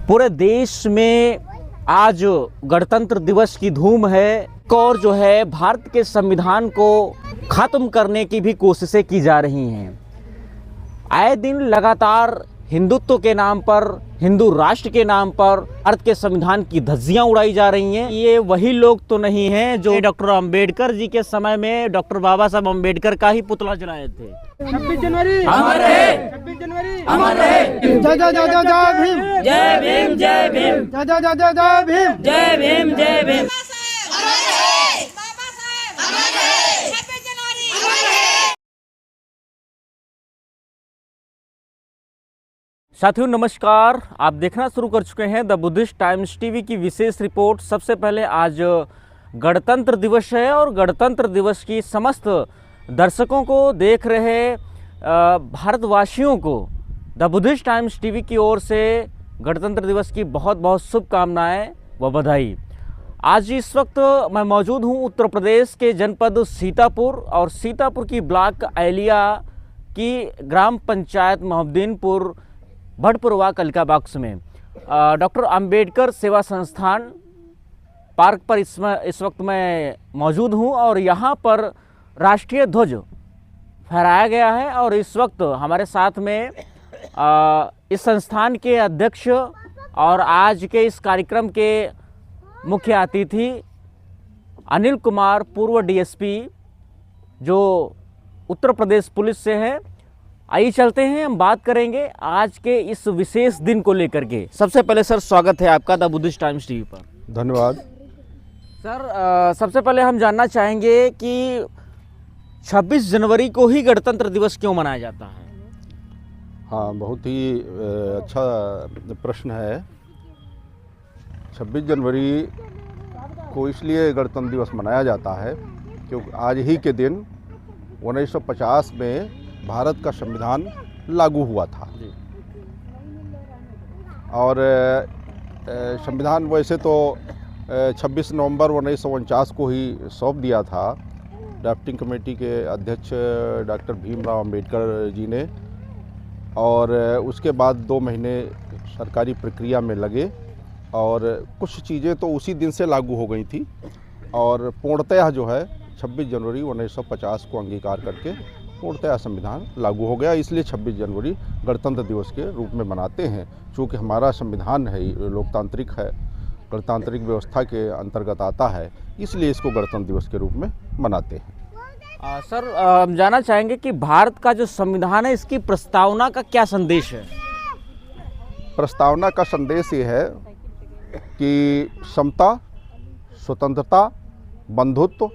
पूरे देश में आज गणतंत्र दिवस की धूम है और जो है भारत के संविधान को खत्म करने की भी कोशिशें की जा रही हैं। आए दिन लगातार हिंदुत्व के नाम पर, हिंदू राष्ट्र के नाम पर भारत के संविधान की धज्जियां उड़ाई जा रही हैं। ये वही लोग तो नहीं हैं जो डॉक्टर अंबेडकर जी के समय में डॉक्टर बाबा साहब अंबेडकर का ही पुतला जलाए थे। 26 जनवरी अमर रहे, 26 जनवरी अमर रहे। जय जय जय जय जय भीम, जय भीम, जय भीम, जय जय जय जय जय भीम, जय भीम, जय भीम। साथियों नमस्कार, आप देखना शुरू कर चुके हैं द बुद्धिस्ट टाइम्स टीवी की विशेष रिपोर्ट। सबसे पहले आज गणतंत्र दिवस है और गणतंत्र दिवस की समस्त दर्शकों को, देख रहे भारतवासियों को द बुद्धिस्ट टाइम्स टीवी की ओर से गणतंत्र दिवस की बहुत बहुत शुभकामनाएं व बधाई। आज इस वक्त मैं मौजूद हूं उत्तर प्रदेश के जनपद सीतापुर और सीतापुर की ब्लॉक एलिया की ग्राम पंचायत मोहम्मदीनपुर भटपुरवा कलिका बॉक्स में डॉक्टर अंबेडकर सेवा संस्थान पार्क पर इस वक्त मैं मौजूद हूं और यहां पर राष्ट्रीय ध्वज फहराया गया है। और इस वक्त हमारे साथ में इस संस्थान के अध्यक्ष और आज के इस कार्यक्रम के मुख्य अतिथि अनिल कुमार, पूर्व डीएसपी जो उत्तर प्रदेश पुलिस से है। आइए चलते हैं, हम बात करेंगे आज के इस विशेष दिन को लेकर के। सबसे पहले सर स्वागत है आपका द बुद्धिस्ट टाइम्स टीवी पर। धन्यवाद सर। सबसे पहले हम जानना चाहेंगे कि 26 जनवरी को ही गणतंत्र दिवस क्यों मनाया जाता है? हाँ, बहुत ही अच्छा प्रश्न है। 26 जनवरी को इसलिए गणतंत्र दिवस मनाया जाता है क्योंकि आज ही के दिन 1950 में भारत का संविधान लागू हुआ था। और संविधान वैसे तो 26 नवंबर 1949 को ही सौंप दिया था ड्राफ्टिंग कमेटी के अध्यक्ष डॉक्टर भीमराव अंबेडकर जी ने, और उसके बाद 2 महीने सरकारी प्रक्रिया में लगे और कुछ चीज़ें तो उसी दिन से लागू हो गई थी और पूर्णतः जो है 26 जनवरी 1950 को अंगीकार करके पूर्णतः संविधान लागू हो गया। इसलिए 26 जनवरी गणतंत्र दिवस के रूप में मनाते हैं। चूँकि हमारा संविधान है, लोकतांत्रिक है, गणतांत्रिक व्यवस्था के अंतर्गत आता है, इसलिए इसको गणतंत्र दिवस के रूप में मनाते हैं। सर, हम जानना चाहेंगे कि भारत का जो संविधान है इसकी प्रस्तावना का क्या संदेश है? प्रस्तावना का संदेश ये है कि समता, स्वतंत्रता, बंधुत्व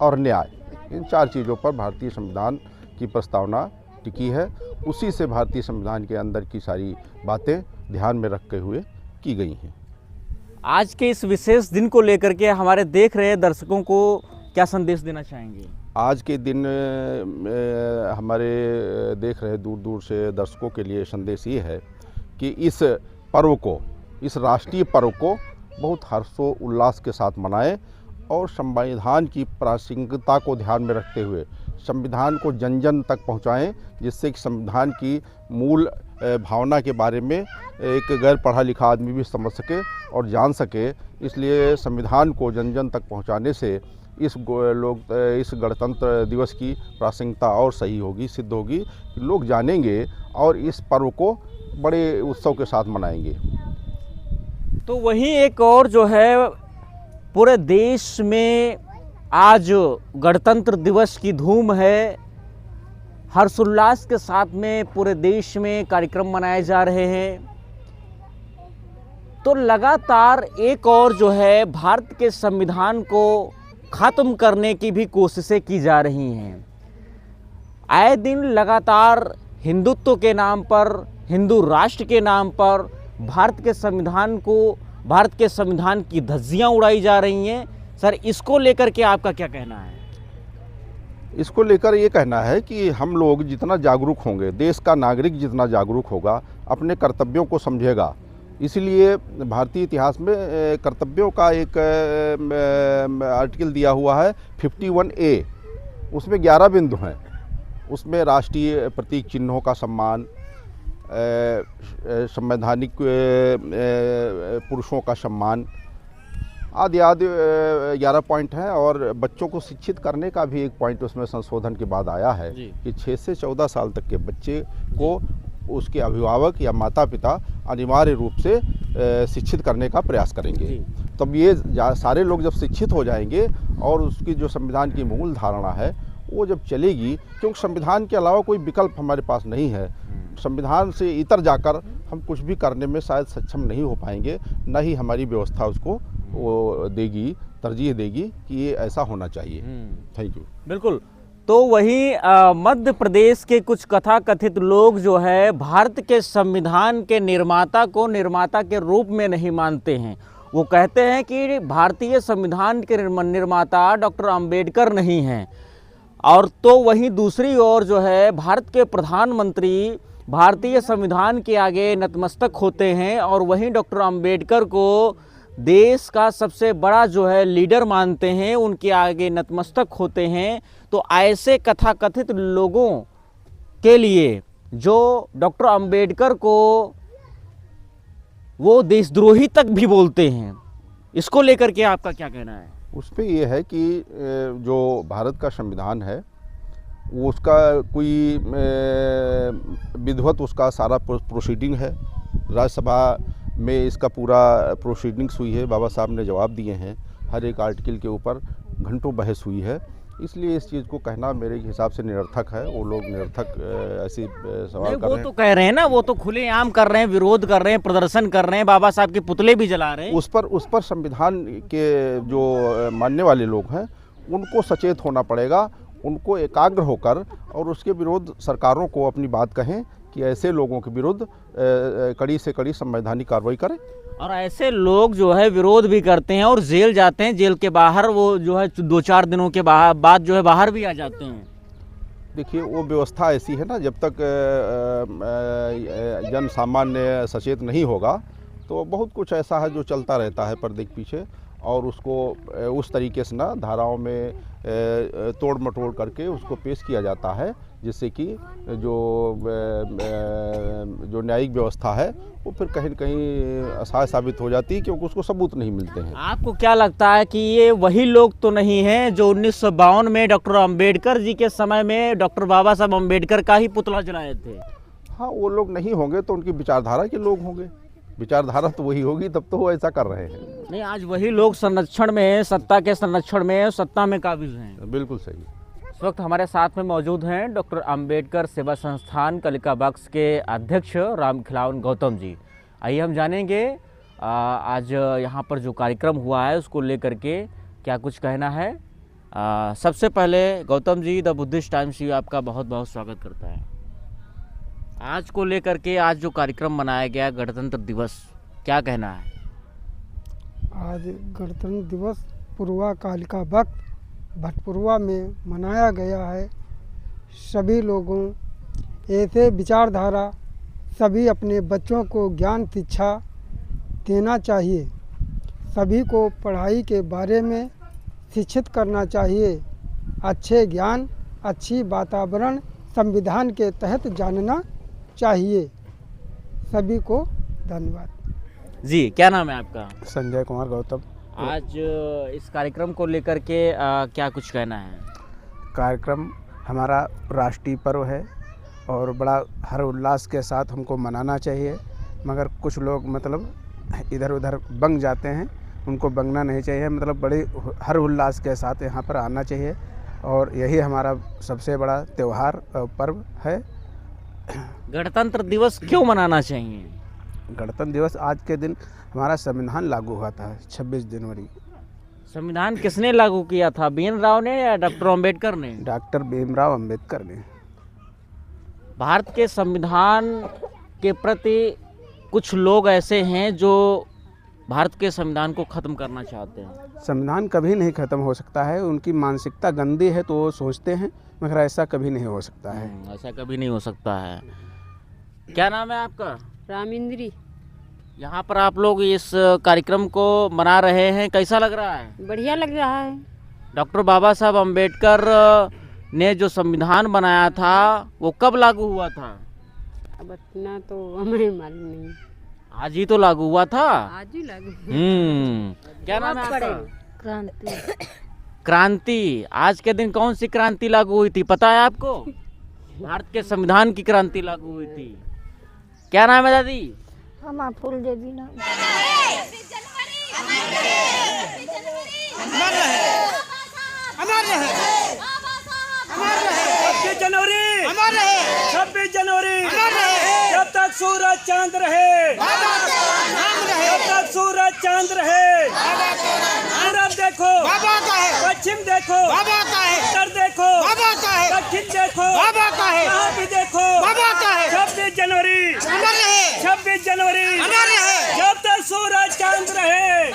और न्याय, इन 4 चीज़ों पर भारतीय संविधान की प्रस्तावना टिकी है। उसी से भारतीय संविधान के अंदर की सारी बातें ध्यान में रखते हुए की गई हैं। आज के इस विशेष दिन को लेकर के हमारे देख रहे दर्शकों को क्या संदेश देना चाहेंगे? आज के दिन हमारे देख रहे दूर दूर से दर्शकों के लिए संदेश ये है कि इस पर्व को, इस राष्ट्रीय पर्व को बहुत हर्षोल्लास के साथ मनाएं और संविधान की प्रासंगिकता को ध्यान में रखते हुए संविधान को जन जन तक पहुंचाएं, जिससे कि संविधान की मूल भावना के बारे में एक गैर पढ़ा लिखा आदमी भी समझ सके और जान सके। इसलिए संविधान को जन जन तक पहुंचाने से इस गणतंत्र दिवस की प्रासंगिकता और सही होगी, सिद्ध होगी, लोग जानेंगे और इस पर्व को बड़े उत्सव के साथ मनाएंगे। तो वहीं एक और जो है पूरे देश में आज गणतंत्र दिवस की धूम है, हर्षोल्लास के साथ में पूरे देश में कार्यक्रम मनाए जा रहे हैं। तो लगातार एक और जो है भारत के संविधान को खत्म करने की भी कोशिशें की जा रही हैं। आए दिन लगातार हिंदुत्व के नाम पर, हिंदू राष्ट्र के नाम पर भारत के संविधान को, भारत के संविधान की धज्जियां उड़ाई जा रही हैं। सर, इसको लेकर के आपका क्या कहना है? इसको लेकर ये कहना है कि हम लोग जितना जागरूक होंगे, देश का नागरिक जितना जागरूक होगा, अपने कर्तव्यों को समझेगा। इसलिए भारतीय इतिहास में कर्तव्यों का एक आर्टिकल दिया हुआ है 51A, उसमें 11 बिंदु हैं। उसमें राष्ट्रीय प्रतीक चिन्हों का सम्मान, संवैधानिक पुरुषों का सम्मान आदि आदि 11 पॉइंट हैं। और बच्चों को शिक्षित करने का भी एक पॉइंट उसमें संशोधन के बाद आया है कि 6 से 14 साल तक के बच्चे को उसके अभिभावक या माता पिता अनिवार्य रूप से शिक्षित करने का प्रयास करेंगे। तब ये सारे लोग जब शिक्षित हो जाएंगे और उसकी जो संविधान की मूल धारणा है वो जब चलेगी, क्योंकि संविधान के अलावा कोई विकल्प हमारे पास नहीं है। संविधान से इतर जाकर हम कुछ भी करने में शायद सक्षम नहीं हो पाएंगे, न ही हमारी व्यवस्था उसको वो देगी, तरजीह देगी कि ये ऐसा होना चाहिए। Thank you. बिल्कुल। तो वहीं मध्य प्रदेश के कुछ कथाकथित लोग जो है भारत के संविधान के निर्माता को निर्माता के रूप में नहीं मानते हैं। वो कहते हैं कि भारतीय संविधान के निर्माता डॉक्टर अंबेडकर नहीं हैं। और तो वहीं दूसरी ओर जो है भारत के प्रधानमंत्री भारतीय संविधान के आगे नतमस्तक होते हैं और वहीं डॉक्टर अंबेडकर को देश का सबसे बड़ा जो है लीडर मानते हैं, उनके आगे नतमस्तक होते हैं। तो ऐसे कथाकथित लोगों के लिए जो डॉक्टर अंबेडकर को वो देशद्रोही तक भी बोलते हैं, इसको लेकर के आपका क्या कहना है? उस पर यह है कि जो भारत का संविधान है वो उसका कोई विधिवत उसका सारा प्रोसीडिंग है। राज्यसभा में इसका पूरा प्रोसीडिंग्स हुई है, बाबा साहब ने जवाब दिए हैं, हर एक आर्टिकल के ऊपर घंटों बहस हुई है। इसलिए इस चीज़ को कहना मेरे हिसाब से निरर्थक है। वो लोग निरर्थक ऐसी सवाल कर रहे हैं। वो तो कह रहे हैं ना, वो तो खुलेआम कर रहे हैं, विरोध कर रहे हैं, प्रदर्शन कर रहे हैं, बाबा साहब के पुतले भी जला रहे हैं। उस पर संविधान के जो मानने वाले लोग हैं उनको सचेत होना पड़ेगा, उनको एकाग्र होकर और उसके विरोध सरकारों को अपनी बात कहें कि ऐसे लोगों के विरुद्ध कड़ी से कड़ी संवैधानिक कार्रवाई करें। और ऐसे लोग जो है विरोध भी करते हैं और जेल जाते हैं, जेल के बाहर वो जो है 2-4 दिनों के बाद जो है बाहर भी आ जाते हैं। देखिए वो व्यवस्था ऐसी है ना, जब तक जन सामान्य सचेत नहीं होगा तो बहुत कुछ ऐसा है जो चलता रहता है पर्दे के पीछे, और उसको उस तरीके से ना धाराओं में तोड़ मटोड़ करके उसको पेश किया जाता है, जिससे कि जो न्यायिक व्यवस्था है वो फिर कहीं न कहीं असहाय साबित हो जाती है, क्योंकि उसको सबूत नहीं मिलते हैं। आपको क्या लगता है कि ये वही लोग तो नहीं हैं जो 1952 में डॉक्टर अंबेडकर जी के समय में डॉक्टर बाबा साहब अंबेडकर का ही पुतला जलाए थे? हाँ, वो लोग नहीं होंगे तो उनकी विचारधारा के लोग होंगे, विचारधारा तो वही होगी, तब तो वो ऐसा कर रहे हैं। नहीं, आज वही लोग संरक्षण में, सत्ता के संरक्षण में, सत्ता में काबिज हैं। बिल्कुल सही। इस वक्त हमारे साथ में मौजूद हैं डॉक्टर अंबेडकर सेवा संस्थान कलिका बक्स के अध्यक्ष रामखिलावन गौतम जी। आइए हम जानेंगे आज यहाँ पर जो कार्यक्रम हुआ है उसको लेकर के क्या कुछ कहना है। सबसे पहले Gautam ji, the Buddhist times TV आपका बहुत बहुत स्वागत करता है। आज को लेकर के आज जो कार्यक्रम मनाया गया गणतंत्र दिवस, क्या कहना है? आज गणतंत्र दिवस पूर्वा कालिका वक्त भटपुरवा में मनाया गया है। सभी लोगों ऐसे विचारधारा सभी अपने बच्चों को ज्ञान शिक्षा देना चाहिए। सभी को पढ़ाई के बारे में शिक्षित करना चाहिए। अच्छे ज्ञान, अच्छी वातावरण संविधान के तहत जानना चाहिए। सभी को धन्यवाद। जी, क्या नाम है आपका? संजय कुमार गौतम। आज इस कार्यक्रम को लेकर के क्या कुछ कहना है? कार्यक्रम हमारा राष्ट्रीय पर्व है और बड़ा हर उल्लास के साथ हमको मनाना चाहिए, मगर कुछ लोग मतलब इधर उधर बंग जाते हैं, उनको बंगना नहीं चाहिए। मतलब बड़े हर उल्लास के साथ यहाँ पर आना चाहिए और यही हमारा सबसे बड़ा त्यौहार पर्व है। गणतंत्र दिवस क्यों मनाना चाहिए? गणतंत्र दिवस आज के दिन हमारा संविधान लागू हुआ था 26 जनवरी। संविधान किसने लागू किया था, BN राव ने या डॉक्टर अंबेडकर ने? डॉक्टर भीमराव अंबेडकर ने। भारत के संविधान के प्रति कुछ लोग ऐसे हैं जो भारत के संविधान को ख़त्म करना चाहते हैं। संविधान कभी नहीं ख़त्म हो सकता है, उनकी मानसिकता गंदी है तो वो सोचते हैं, मगर ऐसा कभी नहीं हो सकता है। ऐसा कभी नहीं हो सकता है। क्या नाम है आपका? रामिंद्री। यहाँ पर आप लोग इस कार्यक्रम को मना रहे हैं, कैसा लग रहा है? बढ़िया लग रहा है। डॉक्टर बाबा साहब अंबेडकर ने जो संविधान बनाया था वो कब लागू हुआ था? अब इतना तो हमें मालूम नहीं। आज ही तो लागू हुआ था। आज ही लागू। क्या नाम है आपका? क्रांति। क्रांति। आज के दिन कौन सी क्रांति लागू हुई थी पता है आपको? भारत के संविधान की क्रांति लागू हुई थी। क्या नाम है दादी? हम फूल देवी नाम। छब्बीस जनवरी जब तक सूरज चांद रहे, जब तक सूरज चांद रहे। पूरब देखो, पश्चिम देखो, उत्तर देखो, दक्षिण देखो, यहाँ भी देखो। 26 जनवरी, 26 जनवरी जब तक सूरज चांद रहे।